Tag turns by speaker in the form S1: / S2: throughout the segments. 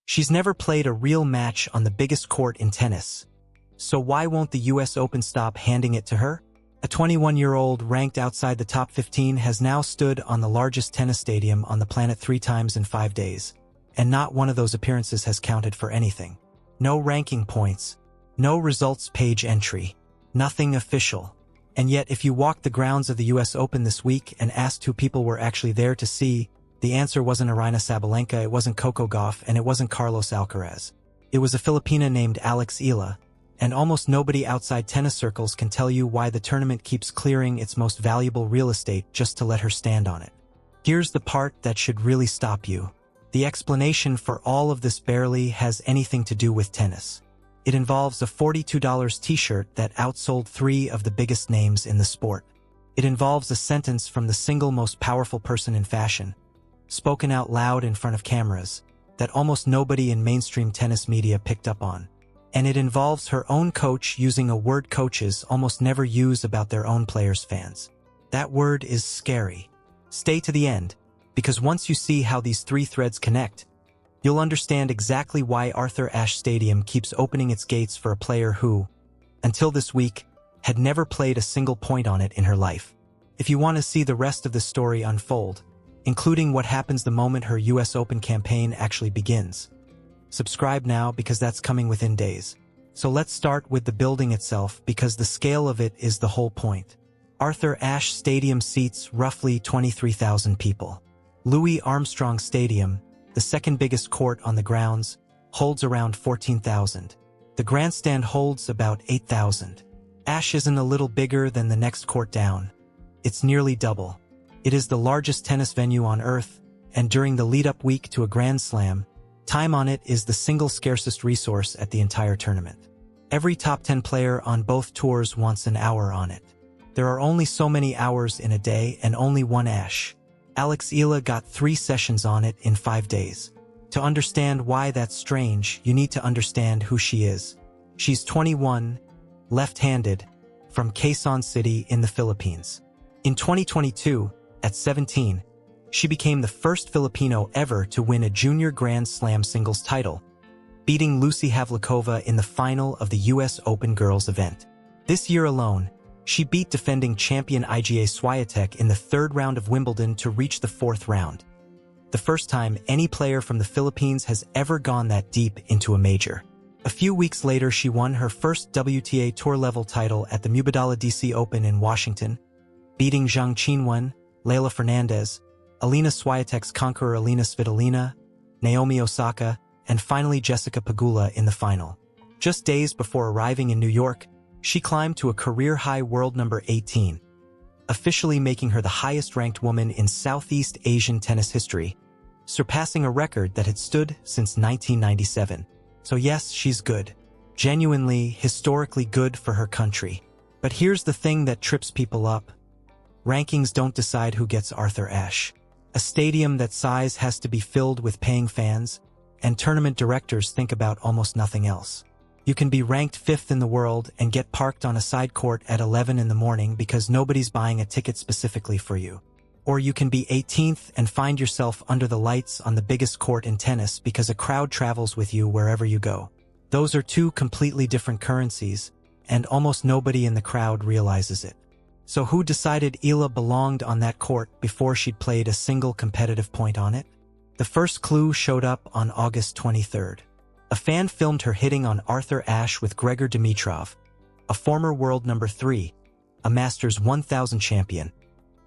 S1: She's never played a real match on the biggest court in tennis. So why won't the US Open stop handing it to her? A 21-year-old ranked outside the top 15 has now stood on the largest tennis stadium on the planet 3 times in 5 days. And not one of those appearances has counted for anything. No ranking points, no results page entry, nothing official. And yet if you walked the grounds of the US Open this week and asked who people were actually there to see, the answer wasn't Aryna Sabalenka, it wasn't Coco Gauff, and it wasn't Carlos Alcaraz. It was a Filipina named Eala, and almost nobody outside tennis circles can tell you why the tournament keeps clearing its most valuable real estate just to let her stand on it. Here's the part that should really stop you. The explanation for all of this barely has anything to do with tennis. It involves a $42 t-shirt that outsold 3 of the biggest names in the sport. It involves a sentence from the single most powerful person in fashion, spoken out loud in front of cameras, that almost nobody in mainstream tennis media picked up on. And it involves her own coach using a word coaches almost never use about their own players' fans. That word is scary. Stay to the end, because once you see how these 3 threads connect, you'll understand exactly why Arthur Ashe Stadium keeps opening its gates for a player who, until this week, had never played a single point on it in her life. If you want to see the rest of the story unfold, including what happens the moment her US Open campaign actually begins, subscribe now because that's coming within days. So let's start with the building itself because the scale of it is the whole point. Arthur Ashe Stadium seats roughly 23,000 people. Louis Armstrong Stadium, the second biggest court on the grounds, holds around 14,000. The grandstand holds about 8,000. Ashe isn't a little bigger than the next court down. It's nearly double. It is the largest tennis venue on earth, and during the lead-up week to a Grand Slam, time on it is the single scarcest resource at the entire tournament. Every top 10 player on both tours wants an hour on it. There are only so many hours in a day and only one Ashe. Eala got 3 sessions on it in 5 days. To understand why that's strange, you need to understand who she is. She's 21, left-handed, from Quezon City in the Philippines. In 2022, at 17, she became the first Filipino ever to win a junior Grand Slam singles title, beating Lucy Havlikova in the final of the US Open girls event. This year alone, she beat defending champion Iga Swiatek in the 3rd round of Wimbledon to reach the 4th round. The first time any player from the Philippines has ever gone that deep into a major. A few weeks later, she won her first WTA Tour-level title at the Mubadala DC Open in Washington, beating Zhang Qinwen, Leylah Fernandez, Alina Swiatek's conqueror Alina Svitolina, Naomi Osaka, and finally Jessica Pegula in the final. Just days before arriving in New York, she climbed to a career-high world number 18, officially making her the highest-ranked woman in Southeast Asian tennis history, surpassing a record that had stood since 1997. So yes, she's good. Genuinely, historically good for her country. But here's the thing that trips people up. Rankings don't decide who gets Arthur Ashe. A stadium that size has to be filled with paying fans, and tournament directors think about almost nothing else. You can be ranked 5th in the world and get parked on a side court at 11 in the morning because nobody's buying a ticket specifically for you. Or you can be 18th and find yourself under the lights on the biggest court in tennis because a crowd travels with you wherever you go. Those are 2 completely different currencies, and almost nobody in the crowd realizes it. So who decided Eala belonged on that court before she'd played a single competitive point on it? The first clue showed up on August 23rd. A fan filmed her hitting on Arthur Ashe with Grigor Dimitrov, a former world number 3, a Masters 1000 champion,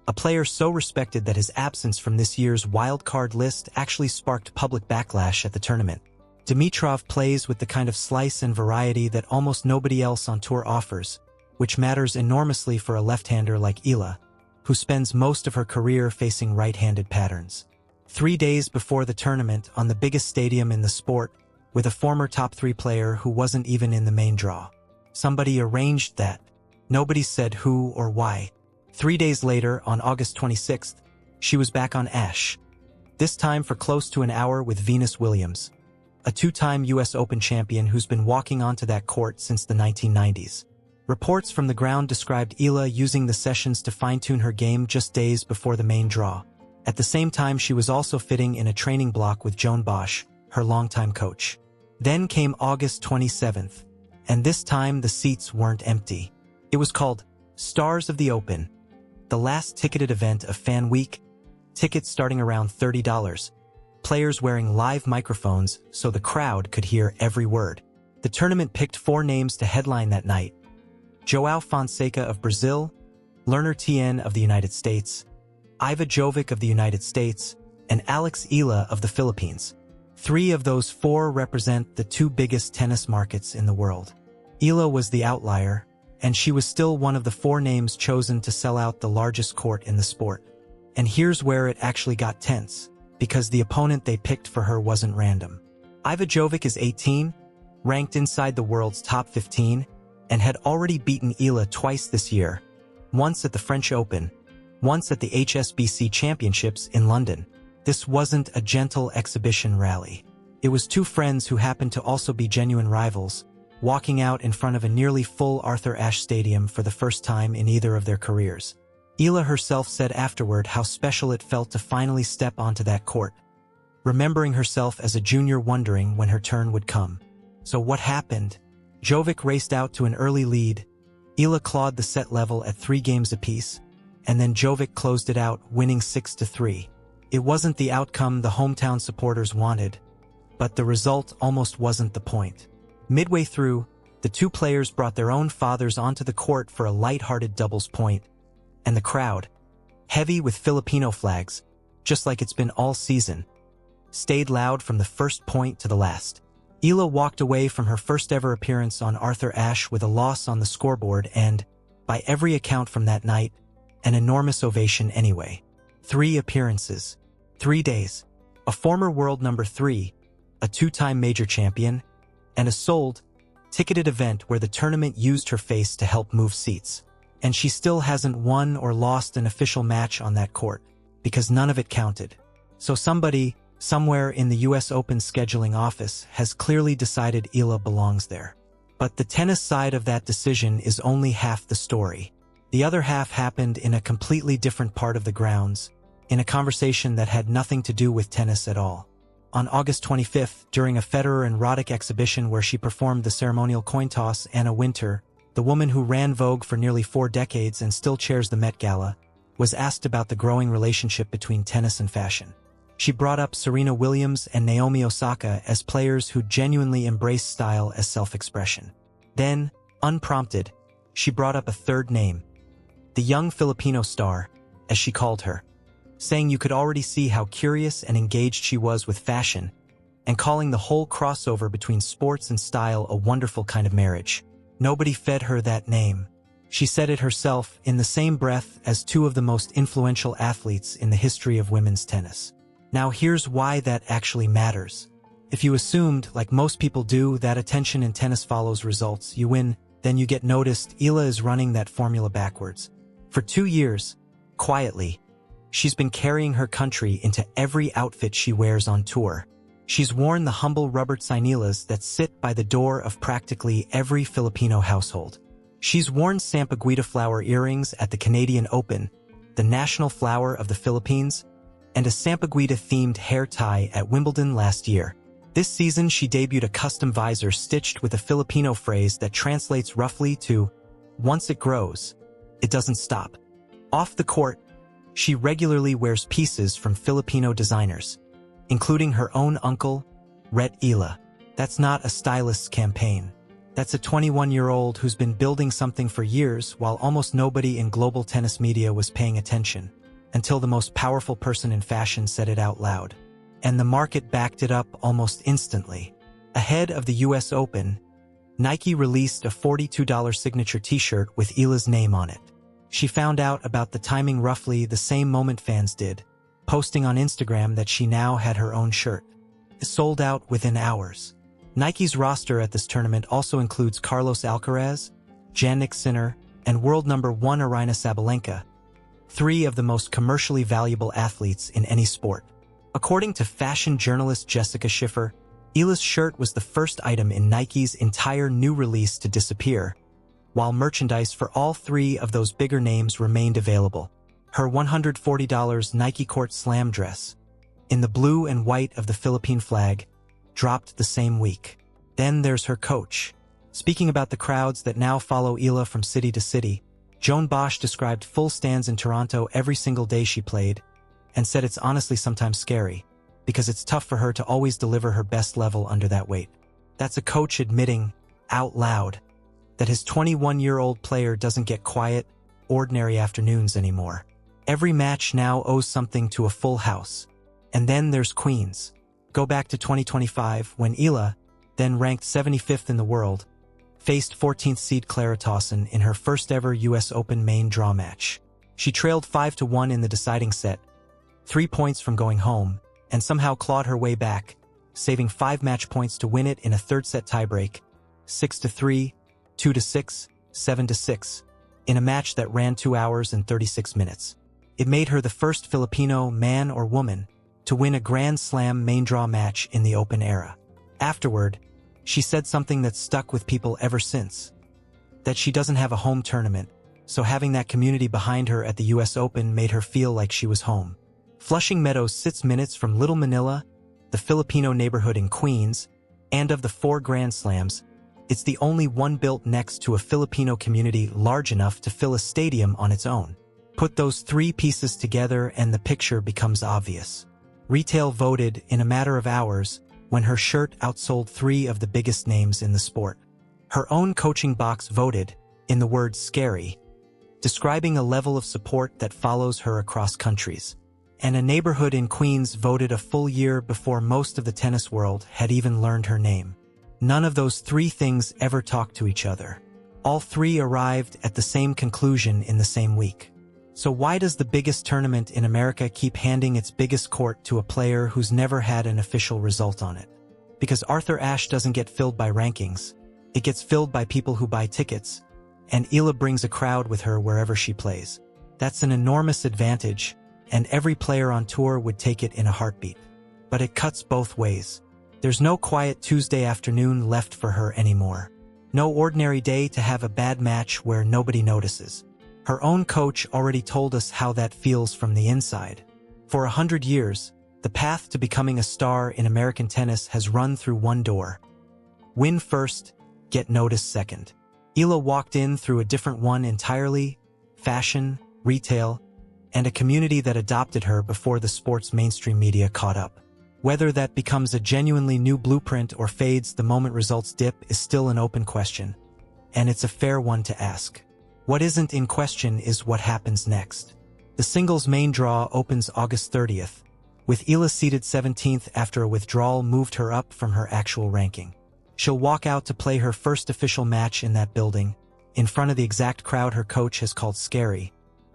S1: a player so respected that his absence from this year's wildcard list actually sparked public backlash at the tournament. Dimitrov plays with the kind of slice and variety that almost nobody else on tour offers, which matters enormously for a left-hander like Eala, who spends most of her career facing right-handed patterns. 3 days before the tournament, on the biggest stadium in the sport, with a former top 3 player who wasn't even in the main draw. Somebody arranged that. Nobody said who or why. 3 days later, on August 26th, she was back on Ashe. This time for close to an hour with Venus Williams, a 2-time US Open champion who's been walking onto that court since the 1990s. Reports from the ground described Eala using the sessions to fine-tune her game just days before the main draw. At the same time, she was also fitting in a training block with Joan Bosch, her longtime coach. Then came August 27th, and this time the seats weren't empty. It was called Stars of the Open, the last ticketed event of Fan Week, tickets starting around $30, players wearing live microphones so the crowd could hear every word. The tournament picked 4 names to headline that night: João Fonseca of Brazil, Lerner Tien of the United States, Iva Jovic of the United States, and Alex Eala of the Philippines. 3 of those 4 represent the 2 biggest tennis markets in the world. Eala was the outlier, and she was still one of the 4 names chosen to sell out the largest court in the sport. And here's where it actually got tense, because the opponent they picked for her wasn't random. Iva Jovic is 18, ranked inside the world's top 15, and had already beaten Eala twice this year, once at the French Open, once at the HSBC Championships in London. This wasn't a gentle exhibition rally. It was 2 friends who happened to also be genuine rivals, walking out in front of a nearly full Arthur Ashe Stadium for the first time in either of their careers. Eala herself said afterward how special it felt to finally step onto that court, remembering herself as a junior wondering when her turn would come. So what happened? Jovic raced out to an early lead. Eala clawed the set level at 3 games apiece, and then Jovic closed it out, winning 6-3. It wasn't the outcome the hometown supporters wanted, but the result almost wasn't the point. Midway through, the 2 players brought their own fathers onto the court for a light-hearted doubles point, and the crowd, heavy with Filipino flags, just like it's been all season, stayed loud from the first point to the last. Eala walked away from her first-ever appearance on Arthur Ashe with a loss on the scoreboard and, by every account from that night, an enormous ovation anyway. 3 appearances, 3 days, a former world number 3, a 2-time major champion, and a sold, ticketed event where the tournament used her face to help move seats. And she still hasn't won or lost an official match on that court, because none of it counted. So somebody, somewhere in the US Open scheduling office, has clearly decided Eala belongs there. But the tennis side of that decision is only half the story. The other half happened in a completely different part of the grounds, in a conversation that had nothing to do with tennis at all. On August 25th, during a Federer and Roddick exhibition where she performed the ceremonial coin toss, Anna Wintour, the woman who ran Vogue for nearly 4 decades and still chairs the Met Gala, was asked about the growing relationship between tennis and fashion. She brought up Serena Williams and Naomi Osaka as players who genuinely embrace style as self-expression. Then, unprompted, she brought up a third name, the young Filipino star, as she called her, saying you could already see how curious and engaged she was with fashion, and calling the whole crossover between sports and style a wonderful kind of marriage. Nobody fed her that name. She said it herself in the same breath as 2 of the most influential athletes in the history of women's tennis. Now here's why that actually matters. If you assumed, like most people do, that attention in tennis follows results, you win, then you get noticed. Eala is running that formula backwards. For 2 years, quietly, she's been carrying her country into every outfit she wears on tour. She's worn the humble rubber tsinelas that sit by the door of practically every Filipino household. She's worn sampaguita flower earrings at the Canadian Open, the national flower of the Philippines, and a sampaguita-themed hair tie at Wimbledon last year. This season, she debuted a custom visor stitched with a Filipino phrase that translates roughly to, "Once it grows, it doesn't stop." Off the court, she regularly wears pieces from Filipino designers, including her own uncle, Rhett Eala. That's not a stylist's campaign. That's a 21-year-old who's been building something for years while almost nobody in global tennis media was paying attention, until the most powerful person in fashion said it out loud. And the market backed it up almost instantly. Ahead of the US Open, Nike released a $42 signature t-shirt with Eala's name on it. She found out about the timing roughly the same moment fans did, posting on Instagram that she now had her own shirt. It sold out within hours. Nike's roster at this tournament also includes Carlos Alcaraz, Jannik Sinner, and world number 1 Aryna Sabalenka, 3 of the most commercially valuable athletes in any sport. According to fashion journalist Jessica Schiffer, Eala's shirt was the first item in Nike's entire new release to disappear, while merchandise for all 3 of those bigger names remained available. Her $140 Nike Court Slam dress, in the blue and white of the Philippine flag, dropped the same week. Then there's her coach. Speaking about the crowds that now follow Eala from city to city, Joan Bosch described full stands in Toronto every single day she played, and said it's honestly sometimes scary, because it's tough for her to always deliver her best level under that weight. That's a coach admitting, out loud, that his 21-year-old player doesn't get quiet, ordinary afternoons anymore. Every match now owes something to a full house. And then there's Queens. Go back to 2025 when Eala, then ranked 75th in the world, faced 14th seed Clara Towson in her first ever US Open main draw match. She trailed 5-1 in the deciding set, 3 points from going home, and somehow clawed her way back, saving 5 match points to win it in a third set tiebreak, 6-3, 2-6, 7-6, in a match that ran 2 hours and 36 minutes. It made her the first Filipino man or woman to win a Grand Slam main draw match in the Open era. Afterward, she said something that's stuck with people ever since, that she doesn't have a home tournament, so having that community behind her at the US Open made her feel like she was home. Flushing Meadows sits minutes from Little Manila, the Filipino neighborhood in Queens, and of the 4 Grand Slams, it's the only one built next to a Filipino community large enough to fill a stadium on its own. Put those 3 pieces together and the picture becomes obvious. Retail voted in a matter of hours when her shirt outsold 3 of the biggest names in the sport. Her own coaching box voted, in the word scary, describing a level of support that follows her across countries. And a neighborhood in Queens voted a full year before most of the tennis world had even learned her name. None of those 3 things ever talked to each other. All 3 arrived at the same conclusion in the same week. So why does the biggest tournament in America keep handing its biggest court to a player who's never had an official result on it? Because Arthur Ashe doesn't get filled by rankings. It gets filled by people who buy tickets, and Eala brings a crowd with her wherever she plays. That's an enormous advantage, and every player on tour would take it in a heartbeat. But it cuts both ways. There's no quiet Tuesday afternoon left for her anymore. No ordinary day to have a bad match where nobody notices. Her own coach already told us how that feels from the inside. For 100 years, the path to becoming a star in American tennis has run through one door. Win first, get noticed second. Eala walked in through a different one entirely: fashion, retail, and a community that adopted her before the sport's mainstream media caught up. Whether that becomes a genuinely new blueprint or fades the moment results dip is still an open question, and it's a fair one to ask. What isn't in question is what happens next. The singles main draw opens August 30th, with Eala seated 17th after a withdrawal moved her up from her actual ranking. She'll walk out to play her first official match in that building, in front of the exact crowd her coach has called scary,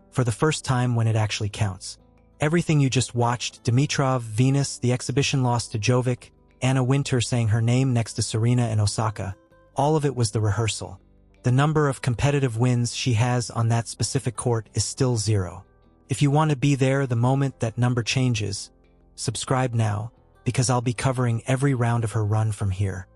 S1: for the first time when it actually counts. Everything you just watched, Dimitrov, Venus, the exhibition loss to Jovic, Anna Wintour saying her name next to Serena in Osaka, all of it was the rehearsal. The number of competitive wins she has on that specific court is still 0. If you want to be there the moment that number changes, subscribe now, because I'll be covering every round of her run from here.